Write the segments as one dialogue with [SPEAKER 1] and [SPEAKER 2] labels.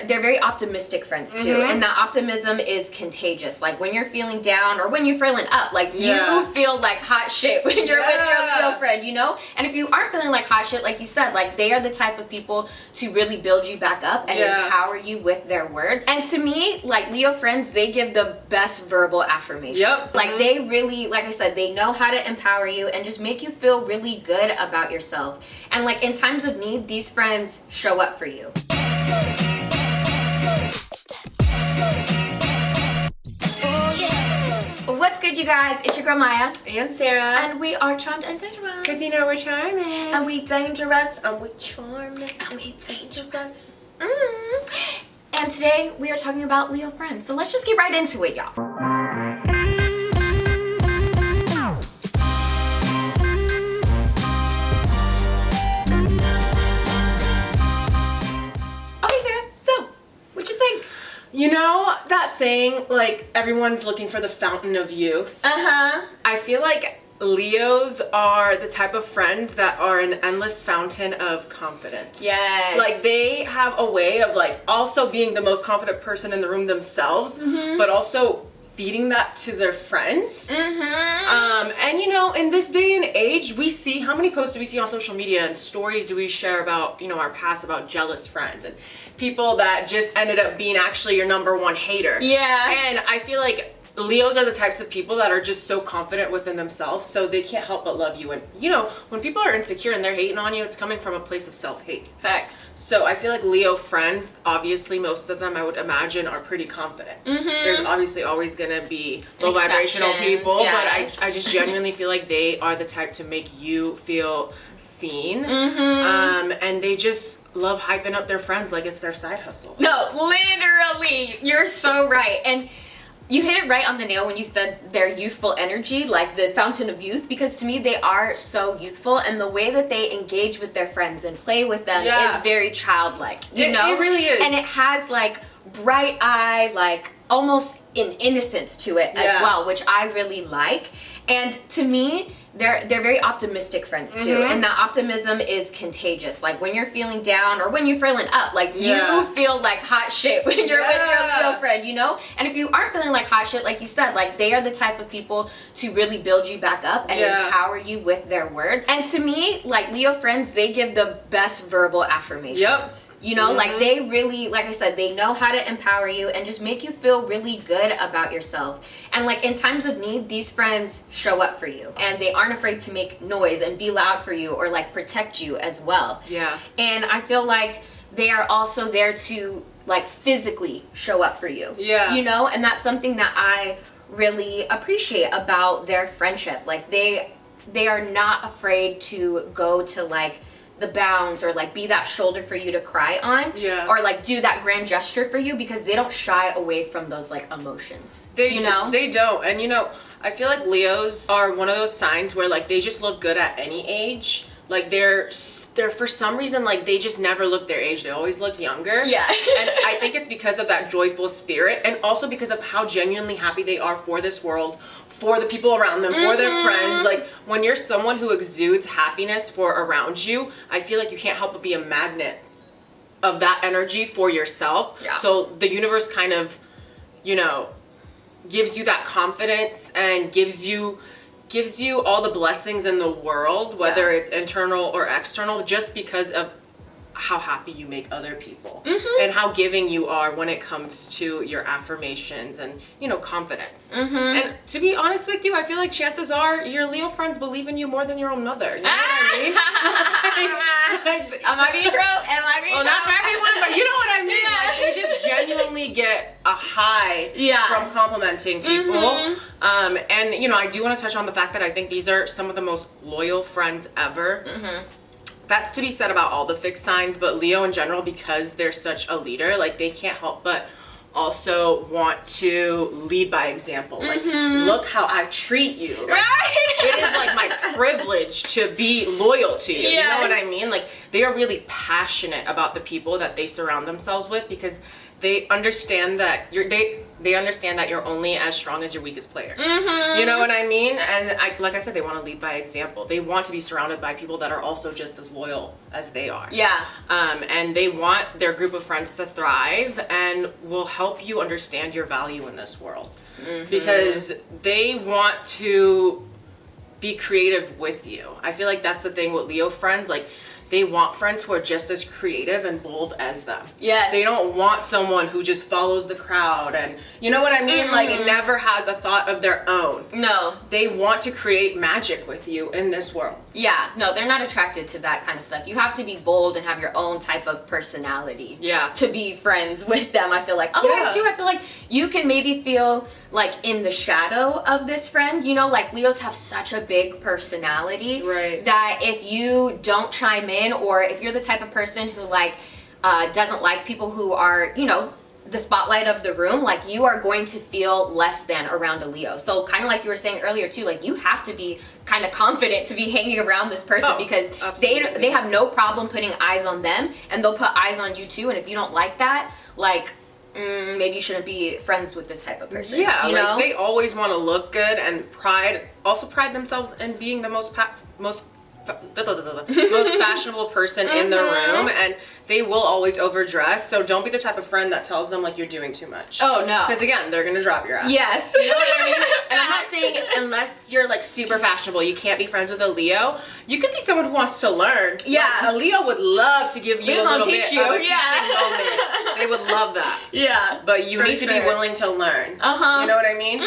[SPEAKER 1] they're very optimistic friends too, and that optimism is contagious. Like when you're feeling down or when you're feeling up, like you feel like hot shit when you're with your Leo friend, you know? And if you aren't feeling like hot shit, like you said, like they are the type of people to really build you back up and empower you with their words. And to me, like Leo friends, they give the best verbal affirmations. Like they really, like I said, they know how to empower you and just make you feel really good about yourself. And like in times of need, these friends show up for you. What's good, you guys? It's your girl Maya
[SPEAKER 2] and Sarah,
[SPEAKER 1] and we are charmed and dangerous.
[SPEAKER 2] Cause you know we're charming,
[SPEAKER 1] and we dangerous,
[SPEAKER 2] and we charming,
[SPEAKER 1] and we dangerous. And today we are talking about Leo friends. So let's just get right into it, y'all.
[SPEAKER 2] You know that saying, like, everyone's looking for the fountain of youth? I feel like Leos are the type of friends that are an endless fountain of confidence.
[SPEAKER 1] Yes.
[SPEAKER 2] Like, they have a way of, like, also being the most confident person in the room themselves, but also feeding that to their friends. And you know, in this day and age, we see, how many posts do we see on social media and stories do we share about, you know, our past, about jealous friends and people that just ended up being actually your #1 hater. And I feel like Leos are the types of people that are just so confident within themselves, so they can't help but love you. And you know, when people are insecure and they're hating on you, it's coming from a place of self-hate.
[SPEAKER 1] Facts.
[SPEAKER 2] So I feel like Leo friends, obviously most of them I would imagine are pretty confident. There's obviously always gonna be low vibrational people, but I just genuinely feel like they are the type to make you feel seen. And they just love hyping up their friends like it's their side hustle.
[SPEAKER 1] No, literally, you're so right. And you hit it right on the nail when you said their youthful energy, like the fountain of youth, because to me they are so youthful, and the way that they engage with their friends and play with them is very childlike, you know?
[SPEAKER 2] It really is.
[SPEAKER 1] And it has like bright eye, like almost an innocence to it as well, which I really like. And to me, they're very optimistic friends too, and that optimism is contagious. Like when you're feeling down or when you're feeling up, like you feel like hot shit when you're with your Leo friend, you know? And if you aren't feeling like hot shit, like you said, like they are the type of people to really build you back up and empower you with their words. And to me, like Leo friends, they give the best verbal affirmations. You know, like they really, like I said, they know how to empower you and just make you feel really good about yourself. And like in times of need, these friends show up for you, and they aren't afraid to make noise and be loud for you or like protect you as well. And I feel like they are also there to like physically show up for you. You know, and that's something that I really appreciate about their friendship. Like they are not afraid to go to like the bounds or like be that shoulder for you to cry on, or like do that grand gesture for you, because they don't shy away from those like emotions.
[SPEAKER 2] They don't. And you know, I feel like Leos are one of those signs where like they just look good at any age. Like they're for some reason, like they just never look their age. They always look younger. And I think it's because of that joyful spirit, and also because of how genuinely happy they are for this world, for the people around them, for their friends. Like when you're someone who exudes happiness for around you, I feel like you can't help but be a magnet of that energy for yourself. So the universe kind of, you know, gives you that confidence and gives you all the blessings in the world, whether it's internal or external, just because of how happy you make other people and how giving you are when it comes to your affirmations and, you know, confidence. And to be honest with you, I feel like chances are your Leo friends believe in you more than your own mother. You know what I mean?
[SPEAKER 1] Am I being true? Am I being true?
[SPEAKER 2] Well, not for everyone, but you know what I mean. Like, they just genuinely get a high from complimenting people. And, you know, I do want to touch on the fact that I think these are some of the most loyal friends ever. That's to be said about all the fixed signs, but Leo in general, because they're such a leader, like they can't help but also want to lead by example. Like, look how I treat you. Like, it is like my privilege to be loyal to you. You know what I mean? Like they are really passionate about the people that they surround themselves with, because they understand that they understand that you're only as strong as your weakest player. You know what I mean? And like I said, they want to lead by example. They want to be surrounded by people that are also just as loyal as they are.
[SPEAKER 1] Yeah.
[SPEAKER 2] And they want their group of friends to thrive and will help you understand your value in this world. Because they want to be creative with you. I feel like that's the thing with Leo friends. Like, they want friends who are just as creative and bold as them.
[SPEAKER 1] Yes.
[SPEAKER 2] They don't want someone who just follows the crowd and, you know what I mean? Like, it never has a thought of their own.
[SPEAKER 1] No.
[SPEAKER 2] They want to create magic with you in this world.
[SPEAKER 1] Yeah, no, they're not attracted to that kind of stuff. You have to be bold and have your own type of personality.
[SPEAKER 2] Yeah.
[SPEAKER 1] To be friends with them, I feel like. Otherwise, too, I feel like you can maybe feel like in the shadow of this friend. You know, like Leos have such a big personality.
[SPEAKER 2] Right.
[SPEAKER 1] That if you don't chime in, or if you're the type of person who like doesn't like people who are, you know, the spotlight of the room, like you are going to feel less than around a Leo. So kind of like you were saying earlier too, like you have to be kind of confident to be hanging around this person, because they have no problem putting eyes on them, and they'll put eyes on you too. And if you don't like that, like maybe you shouldn't be friends with this type of person.
[SPEAKER 2] Yeah,
[SPEAKER 1] you
[SPEAKER 2] like
[SPEAKER 1] know?
[SPEAKER 2] they always want to look good and pride themselves in being the most fashionable person in the room, and they will always overdress. So don't be the type of friend that tells them like you're doing too much.
[SPEAKER 1] Oh no.
[SPEAKER 2] Because again, they're gonna drop your ass.
[SPEAKER 1] Yes.
[SPEAKER 2] You know what I mean? And I'm not saying unless you're like super fashionable, you can't be friends with a Leo. You could be someone who wants to learn.
[SPEAKER 1] Yeah.
[SPEAKER 2] Like, a Leo would love to give you a little bit of a teaching moment. They would love that.
[SPEAKER 1] Yeah.
[SPEAKER 2] But you need to be willing to learn. You know what I mean?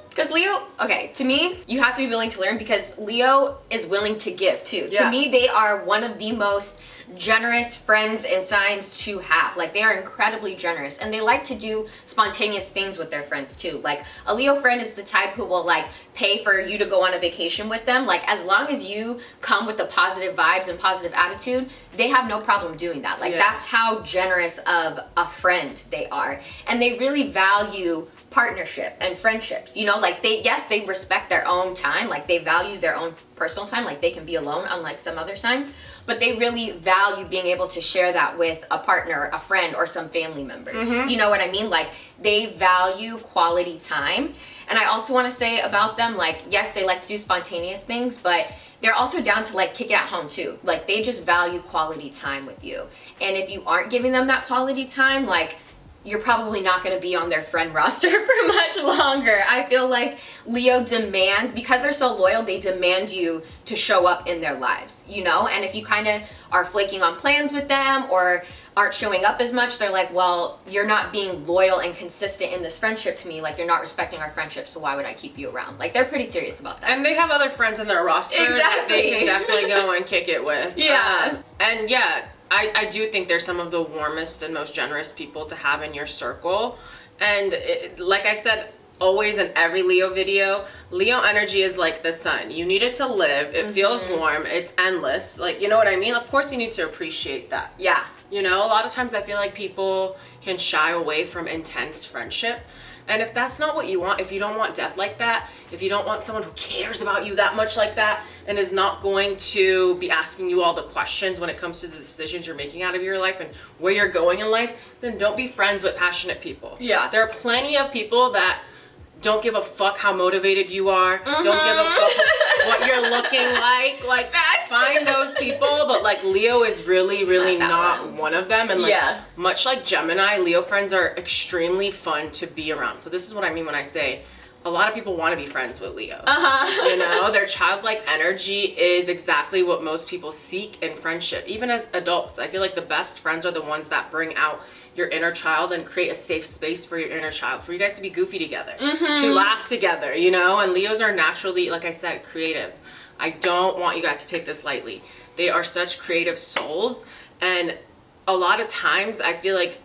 [SPEAKER 1] Because Leo, okay, to me, you have to be willing to learn, because Leo is willing to give too.
[SPEAKER 2] Yeah.
[SPEAKER 1] To me, they are one of the most generous friends and signs to have. Like, they are incredibly generous, and they like to do spontaneous things with their friends too. Like, a Leo friend is the type who will like pay for you to go on a vacation with them. Like, as long as you come with the positive vibes and positive attitude, they have no problem doing that. Like, that's how generous of a friend they are. And they really value partnership and friendships, you know, like they respect their own time, like they value their own personal time, like they can be alone, unlike some other signs, but they really value being able to share that with a partner, a friend, or some family members. You know what I mean? Like, they value quality time. And I also want to say about them, like, yes, they like to do spontaneous things, but they're also down to like kick it at home too. Like, they just value quality time with you. And if you aren't giving them that quality time, like, you're probably not going to be on their friend roster for much longer. I feel like Leo demands, because they're so loyal, they demand you to show up in their lives, you know? And if you kind of are flaking on plans with them or aren't showing up as much, they're like, well, you're not being loyal and consistent in this friendship to me. Like, you're not respecting our friendship, so why would I keep you around? Like, they're pretty serious about that.
[SPEAKER 2] And they have other friends in their roster that they can definitely go and kick it with.
[SPEAKER 1] Yeah.
[SPEAKER 2] And yeah, I do think they're some of the warmest and most generous people to have in your circle. And like I said, always in every Leo video, Leo energy is like the sun. You need it to live. It feels warm. It's endless. Like, you know what I mean? Of course you need to appreciate that.
[SPEAKER 1] Yeah.
[SPEAKER 2] You know, a lot of times I feel like people can shy away from intense friendship. And if that's not what you want, if you don't want depth like that, if you don't want someone who cares about you that much like that and is not going to be asking you all the questions when it comes to the decisions you're making out of your life and where you're going in life, then don't be friends with passionate people.
[SPEAKER 1] Yeah.
[SPEAKER 2] There are plenty of people that don't give a fuck how motivated you are. Don't give a fuck what you're looking like. Like, find those people. But like, Leo is really not one of them. And like, much like Gemini, Leo friends are extremely fun to be around. So this is what I mean when I say a lot of people want to be friends with Leos. You know, their childlike energy is exactly what most people seek in friendship. Even as adults, I feel like the best friends are the ones that bring out your inner child and create a safe space for your inner child, for you guys to be goofy together, to laugh together, you know? And Leos are naturally, like I said, creative. I don't want you guys to take this lightly. They are such creative souls. And a lot of times I feel like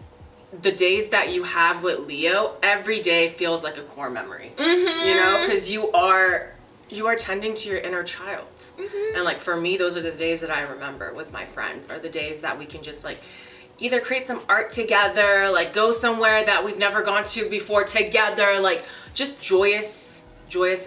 [SPEAKER 2] the days that you have with Leo, every day feels like a core memory, you know? Because you are tending to your inner child. And like, for me, those are the days that I remember with my friends, are the days that we can just like either create some art together, like go somewhere that we've never gone to before together, like just joyous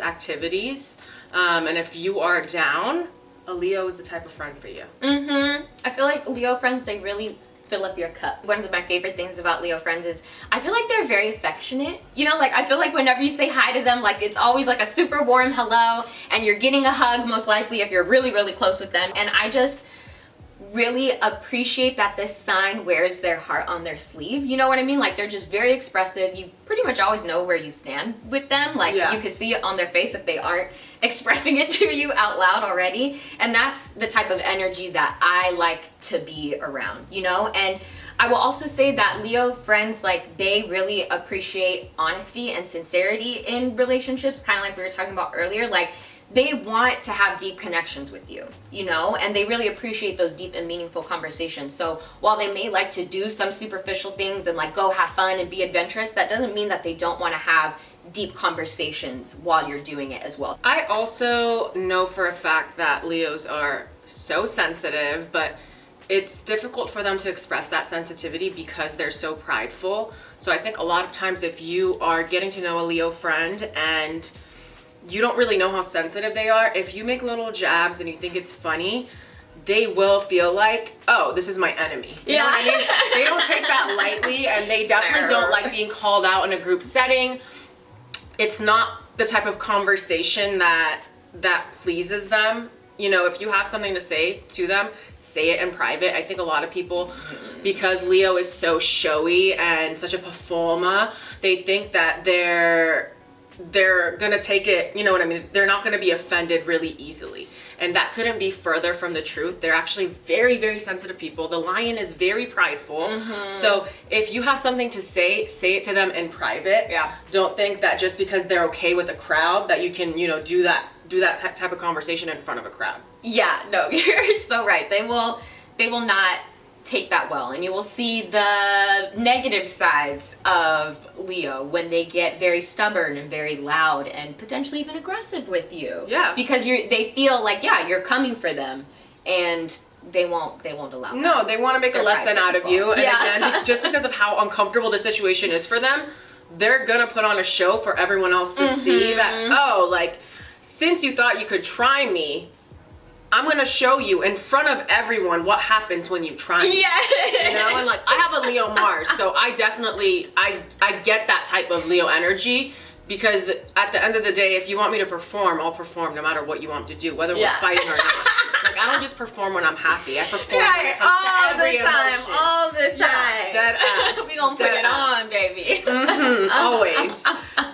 [SPEAKER 2] activities. And if you are down, a Leo is the type of friend for you.
[SPEAKER 1] I feel like Leo friends, they really fill up your cup. One of my favorite things about Leo friends is I feel like they're very affectionate. You know, like I feel like whenever you say hi to them, like it's always like a super warm hello, and you're getting a hug most likely if you're really, really close with them. And I just really appreciate that this sign wears their heart on their sleeve. You know what I mean? Like they're just very expressive. You pretty much always know where you stand with them. Like you can see it on their face if they aren't expressing it to you out loud already. And that's the type of energy that I like to be around, you know? And I will also say that Leo friends, like they really appreciate honesty and sincerity in relationships, kind of like we were talking about earlier. Like they want to have deep connections with you, you know, and they really appreciate those deep and meaningful conversations. So while they may like to do some superficial things and like go have fun and be adventurous, that doesn't mean that they don't want to have deep conversations while you're doing it as well.
[SPEAKER 2] I also know for a fact that Leos are so sensitive, but it's difficult for them to express that sensitivity because they're so prideful. So I think a lot of times if you are getting to know a Leo friend and you don't really know how sensitive they are, if you make little jabs and you think it's funny, they will feel like, oh, this is my enemy. You know what I mean? They don't take that lightly, and they definitely don't like being called out in a group setting. It's not the type of conversation that pleases them. You know, if you have something to say to them, say it in private. I think a lot of people, because Leo is so showy and such a performer, they think that they're gonna take it, you know what I mean? They're not gonna be offended really easily. And that couldn't be further from the truth. They're actually very, very sensitive people. The lion is very prideful. So if you have something to say it to them in private. Don't think that just because they're okay with a crowd that you can, you know, do that type of conversation in front of a crowd.
[SPEAKER 1] Yeah, no, you're so right. They will not take that well, and you will see the negative sides of Leo when they get very stubborn and very loud and potentially even aggressive with you. Yeah. Because they feel like, yeah, you're coming for them, and they won't allow that.
[SPEAKER 2] No, they want to make a lesson out of you. And again, just because of how uncomfortable the situation is for them, they're gonna put on a show for everyone else to see that, oh, like, since you thought you could try me, I'm gonna show you in front of everyone what happens when you try me. You know, and like I have a Leo Mars, so I definitely I get that type of Leo energy, because at the end of the day, if you want me to perform, I'll perform no matter what you want to do, whether we're fighting or not. Like I don't just perform when I'm happy. I perform when it comes to every emotion.
[SPEAKER 1] All the time.
[SPEAKER 2] Dead ass.
[SPEAKER 1] We gonna put it on, baby.
[SPEAKER 2] Always.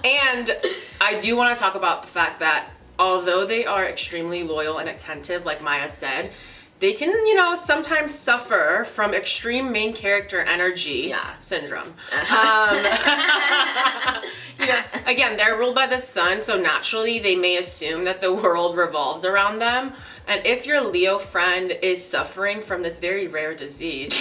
[SPEAKER 2] And I do want to talk about the fact that although they are extremely loyal and attentive, like Maya said, they can, you know, sometimes suffer from extreme main character energy syndrome. You know, again, they're ruled by the sun, so naturally they may assume that the world revolves around them. And if your Leo friend is suffering from this very rare disease,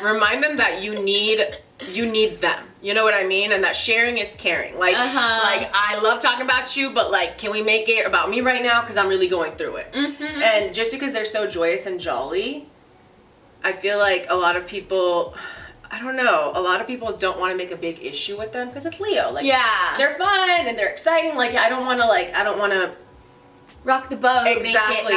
[SPEAKER 2] remind them that you need them. You know what I mean? And that sharing is caring. Like, like I love talking about you, but like, can we make it about me right now? Because I'm really going through it. And just because they're so joyous and jolly, I feel like a lot of people, I don't know, a lot of people don't want to make a big issue with them because it's Leo. Like, they're fun and they're exciting. Like, I don't want to
[SPEAKER 1] rock the boat,
[SPEAKER 2] exactly,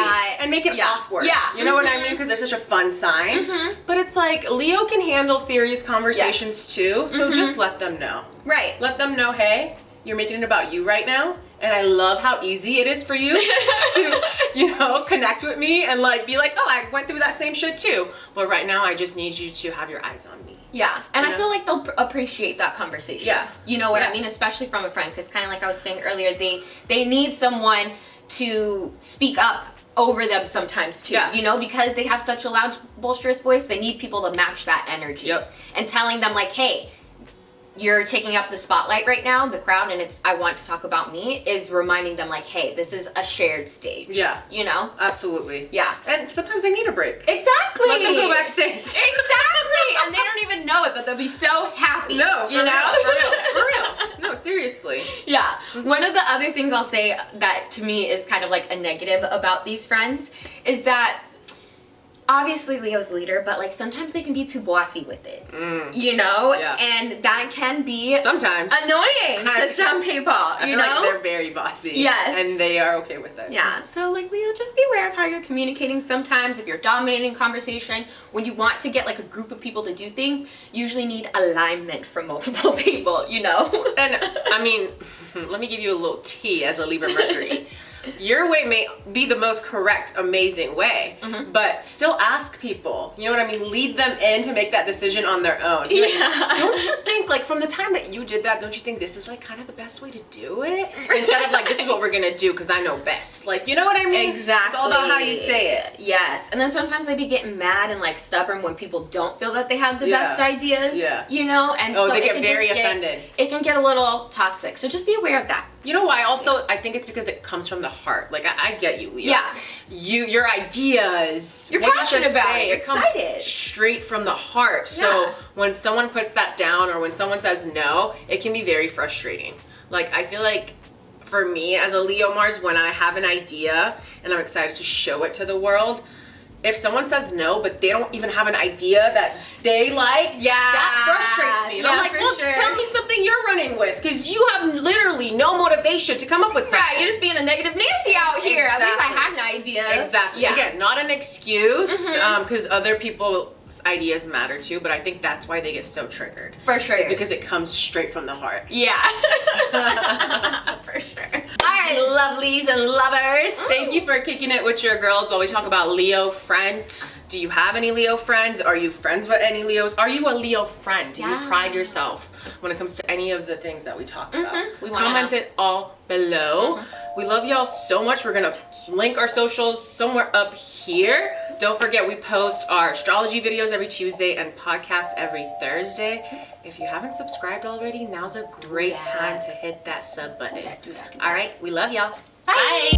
[SPEAKER 2] make it awkward. You know what I mean? Because they're such a fun sign. But it's like Leo can handle serious conversations too. So just let them know. Right. Let them know, hey, you're making it about you right now, and I love how easy it is for you to, you know, connect with me and like be like, oh, I went through that same shit too. But right now, I just need you to have your eyes on me.
[SPEAKER 1] Yeah, and I feel like they'll appreciate that conversation. Yeah. You know what I mean? Especially from a friend, because kind of like I was saying earlier, they need someone to speak up over them sometimes too, you know, because they have such a loud, boisterous voice. They need people to match that energy. And telling them like, hey, you're taking up the spotlight right now, the crowd, and it's I want to talk about me, is reminding them like, hey, this is a shared stage. You know? Absolutely. And sometimes they need a break. Exactly. Let them go backstage. Exactly. And they don't even know it, but they'll be so happy.
[SPEAKER 2] No, for real. No, seriously.
[SPEAKER 1] One of the other things I'll say that to me is kind of like a negative about these friends is that obviously Leo's leader, but like sometimes they can be too bossy with it, you know?
[SPEAKER 2] Yeah.
[SPEAKER 1] And that can be
[SPEAKER 2] sometimes
[SPEAKER 1] annoying to some people, you know?
[SPEAKER 2] Like they're very bossy.
[SPEAKER 1] Yes.
[SPEAKER 2] And they are okay with it.
[SPEAKER 1] Yeah, so like Leo, just be aware of how you're communicating sometimes. If you're dominating conversation, when you want to get like a group of people to do things, you usually need alignment from multiple people, you know?
[SPEAKER 2] And I mean, let me give you a little tea as a Libra Mercury. Your way may be the most correct, amazing way, but still ask people. You know what I mean? Lead them in to make that decision on their own.
[SPEAKER 1] Yeah.
[SPEAKER 2] Like, don't you think, like, from the time that you did that, don't you think this is, like, kind of the best way to do it? Instead of, like, this is what we're gonna do because I know best. Like, you know what I mean?
[SPEAKER 1] Exactly.
[SPEAKER 2] It's all about how you say it.
[SPEAKER 1] Yes. And then sometimes they be getting mad and, like, stubborn when people don't feel that they have the best ideas.
[SPEAKER 2] Yeah.
[SPEAKER 1] You know? And
[SPEAKER 2] Oh,
[SPEAKER 1] so
[SPEAKER 2] they
[SPEAKER 1] it
[SPEAKER 2] get
[SPEAKER 1] can
[SPEAKER 2] very
[SPEAKER 1] just
[SPEAKER 2] offended.
[SPEAKER 1] It can get a little toxic. So just be aware of that.
[SPEAKER 2] You know why? Also,
[SPEAKER 1] Yes.
[SPEAKER 2] I think it's because it comes from the heart. Like, I get you, Leo.
[SPEAKER 1] Yeah.
[SPEAKER 2] Your ideas.
[SPEAKER 1] You're
[SPEAKER 2] what you
[SPEAKER 1] passionate
[SPEAKER 2] just
[SPEAKER 1] about
[SPEAKER 2] say,
[SPEAKER 1] it.
[SPEAKER 2] it comes
[SPEAKER 1] Excited.
[SPEAKER 2] straight from the heart. So
[SPEAKER 1] Yeah.
[SPEAKER 2] when someone puts that down or when someone says no, it can be very frustrating. Like, I feel like for me as a Leo Mars, when I have an idea and I'm excited to show it to the world, if someone says no, but they don't even have an idea that they like, that frustrates me. And I'm like, well, tell me something you're running with, because you have literally no motivation to come up with something.
[SPEAKER 1] Right, you're just being a negative Nancy out here. At least I had an idea.
[SPEAKER 2] Exactly.
[SPEAKER 1] Yeah.
[SPEAKER 2] Again, not an excuse, because other people's ideas matter too, but I think that's why they get so triggered.
[SPEAKER 1] For sure.
[SPEAKER 2] It's because it comes straight from the heart.
[SPEAKER 1] Yeah. For sure. All right, lovelies and lovers.
[SPEAKER 2] Thank you for kicking it with your girls while we talk about Leo friends. Do you have any Leo friends? Are you friends with any Leos? Are you a Leo friend? Do you pride yourself when it comes to any of the things that we talked about?
[SPEAKER 1] We wanna
[SPEAKER 2] Comment
[SPEAKER 1] know.
[SPEAKER 2] it all below. We love y'all so much. We're gonna link our socials somewhere up here. Don't forget, we post our astrology videos every Tuesday and podcast every Thursday. If you haven't subscribed already, now's a great time to hit that sub button.
[SPEAKER 1] Do that.
[SPEAKER 2] All right, we love y'all.
[SPEAKER 1] Bye.
[SPEAKER 2] Bye.